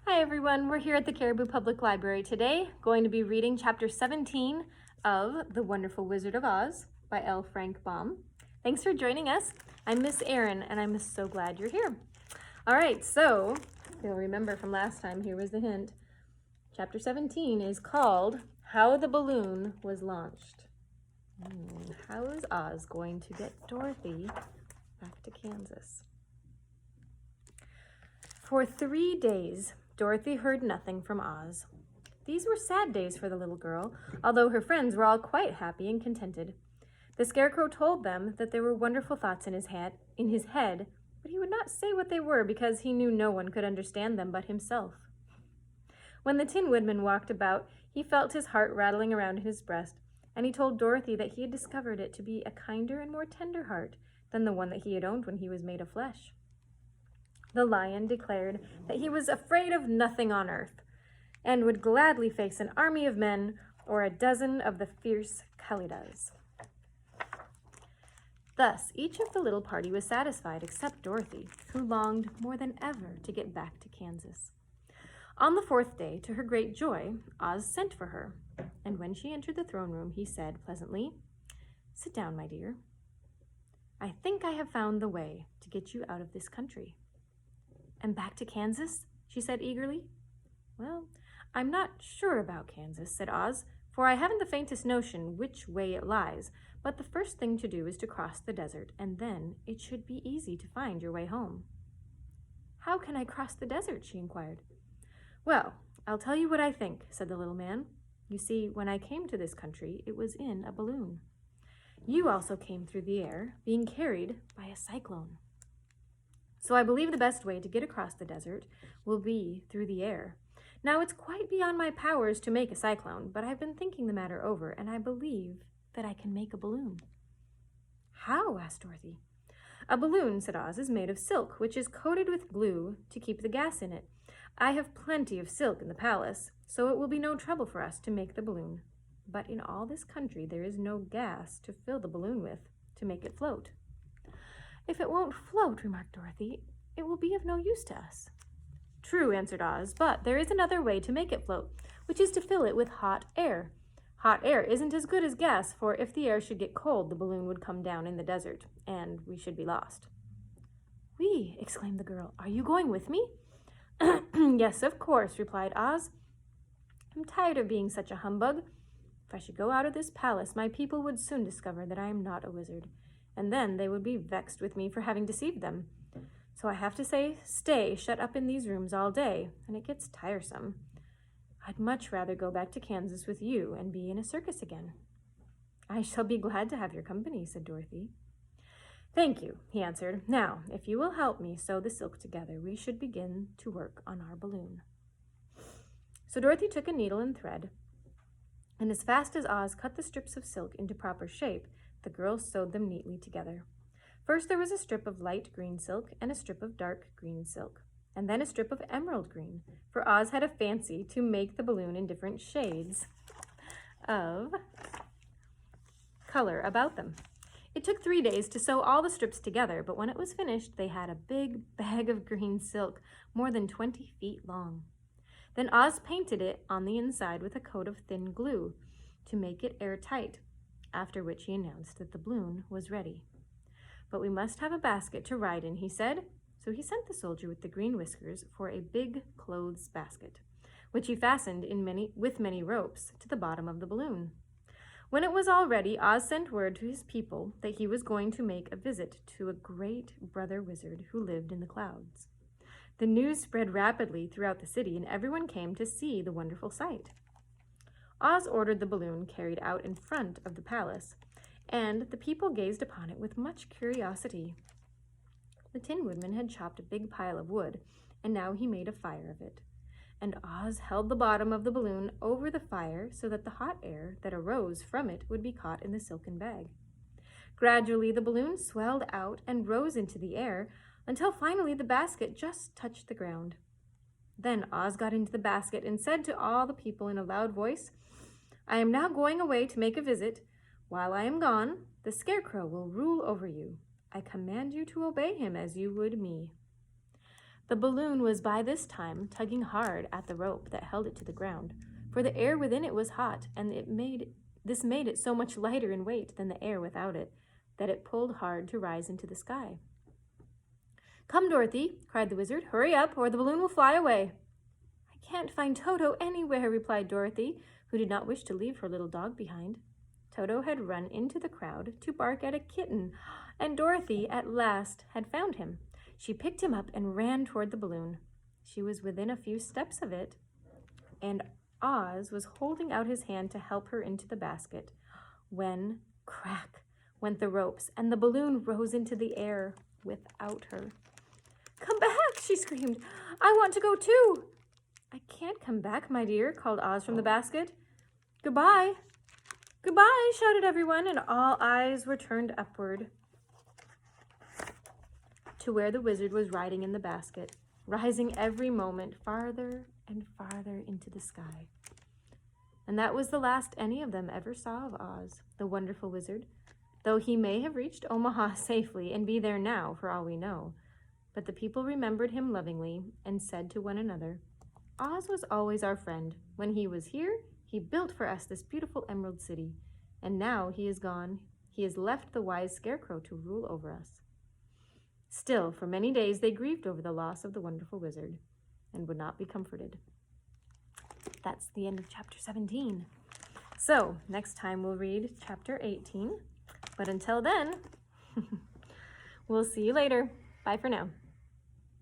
Hi everyone, we're here at the Caribou Public Library today, going to be reading chapter 17 of The Wonderful Wizard of Oz by L. Frank Baum. Thanks for joining us. I'm Miss Erin and I'm so glad you're here. All right, so you'll remember from last time, here was the hint. Chapter 17 is called How the Balloon Was Launched. How is Oz going to get Dorothy back to Kansas? For 3 days, Dorothy heard nothing from Oz. These were sad days for the little girl, although her friends were all quite happy and contented. The Scarecrow told them that there were wonderful thoughts in his head, but he would not say what they were because he knew no one could understand them but himself. When the Tin Woodman walked about, he felt his heart rattling around in his breast, and he told Dorothy that he had discovered it to be a kinder and more tender heart than the one that he had owned when he was made of flesh. The Lion declared that he was afraid of nothing on earth, and would gladly face an army of men or a dozen of the fierce Kalidas. Thus, each of the little party was satisfied except Dorothy, who longed more than ever to get back to Kansas. On the 4th day, to her great joy, Oz sent for her, and when she entered the throne room, he said pleasantly, "Sit down, my dear. I think I have found the way to get you out of this country." "And back to Kansas?" she said eagerly. "Well, I'm not sure about Kansas," said Oz, "for I haven't the faintest notion which way it lies, but the first thing to do is to cross the desert, and then it should be easy to find your way home." "How can I cross the desert?" she inquired. "Well, I'll tell you what I think," said the little man. "You see, when I came to this country, it was in a balloon. You also came through the air, being carried by a cyclone. So I believe the best way to get across the desert will be through the air. Now, it's quite beyond my powers to make a cyclone, but I've been thinking the matter over, and I believe that I can make a balloon." "How?" asked Dorothy. "A balloon," said Oz, "is made of silk, which is coated with glue to keep the gas in it. I have plenty of silk in the palace, so it will be no trouble for us to make the balloon. But in all this country there is no gas to fill the balloon with, to make it float." "If it won't float," remarked Dorothy, "it will be of no use to us." "True," answered Oz, "but there is another way to make it float, which is to fill it with hot air. Hot air isn't as good as gas, for if the air should get cold, the balloon would come down in the desert, and we should be lost." "We!" exclaimed the girl. "Are you going with me?" "Yes, of course," replied Oz. "I'm tired of being such a humbug. If I should go out of this palace, my people would soon discover that I am not a wizard, and then they would be vexed with me for having deceived them. So I have to stay shut up in these rooms all day, and it gets tiresome. I'd much rather go back to Kansas with you and be in a circus again." "I shall be glad to have your company," said Dorothy. "Thank you," he answered. "Now, if you will help me sew the silk together, we should begin to work on our balloon." So Dorothy took a needle and thread, and as fast as Oz cut the strips of silk into proper shape, the girls sewed them neatly together. First there was a strip of light green silk and a strip of dark green silk, and then a strip of emerald green, for Oz had a fancy to make the balloon in different shades of color about them. It took 3 days to sew all the strips together, but when it was finished, they had a big bag of green silk, more than 20 feet long. Then Oz painted it on the inside with a coat of thin glue to make it airtight, after which he announced that the balloon was ready. "But we must have a basket to ride in," he said. So he sent the soldier with the green whiskers for a big clothes basket, which he fastened with many ropes to the bottom of the balloon. When it was all ready, Oz sent word to his people that he was going to make a visit to a great brother wizard who lived in the clouds. The news spread rapidly throughout the city, and everyone came to see the wonderful sight. Oz ordered the balloon carried out in front of the palace, and the people gazed upon it with much curiosity. The Tin Woodman had chopped a big pile of wood, and now he made a fire of it. And Oz held the bottom of the balloon over the fire so that the hot air that arose from it would be caught in the silken bag. Gradually, the balloon swelled out and rose into the air until finally the basket just touched the ground. Then Oz got into the basket and said to all the people in a loud voice, "I am now going away to make a visit. While I am gone, the Scarecrow will rule over you. I command you to obey him as you would me." The balloon was by this time tugging hard at the rope that held it to the ground, for the air within it was hot, and this made it so much lighter in weight than the air without it, that it pulled hard to rise into the sky. "Come, Dorothy," cried the wizard. "Hurry up, or the balloon will fly away." "I can't find Toto anywhere," replied Dorothy, who did not wish to leave her little dog behind. Toto had run into the crowd to bark at a kitten, and Dorothy at last had found him. She picked him up and ran toward the balloon. She was within a few steps of it, and Oz was holding out his hand to help her into the basket, when, crack, went the ropes, and the balloon rose into the air without her. "Come back," she screamed. "I want to go too." "I can't come back, my dear," called Oz from the basket. "Goodbye." "Goodbye," shouted everyone, and all eyes were turned upward to where the wizard was riding in the basket, rising every moment farther and farther into the sky. And that was the last any of them ever saw of Oz, the wonderful wizard, though he may have reached Omaha safely and be there now for all we know. But the people remembered him lovingly and said to one another, "Oz was always our friend. When he was here, he built for us this beautiful Emerald City, and now he is gone. He has left the wise Scarecrow to rule over us." Still, for many days they grieved over the loss of the wonderful wizard and would not be comforted. That's the end of chapter 17. So, next time we'll read chapter 18. But until then, we'll see you later. Bye for now.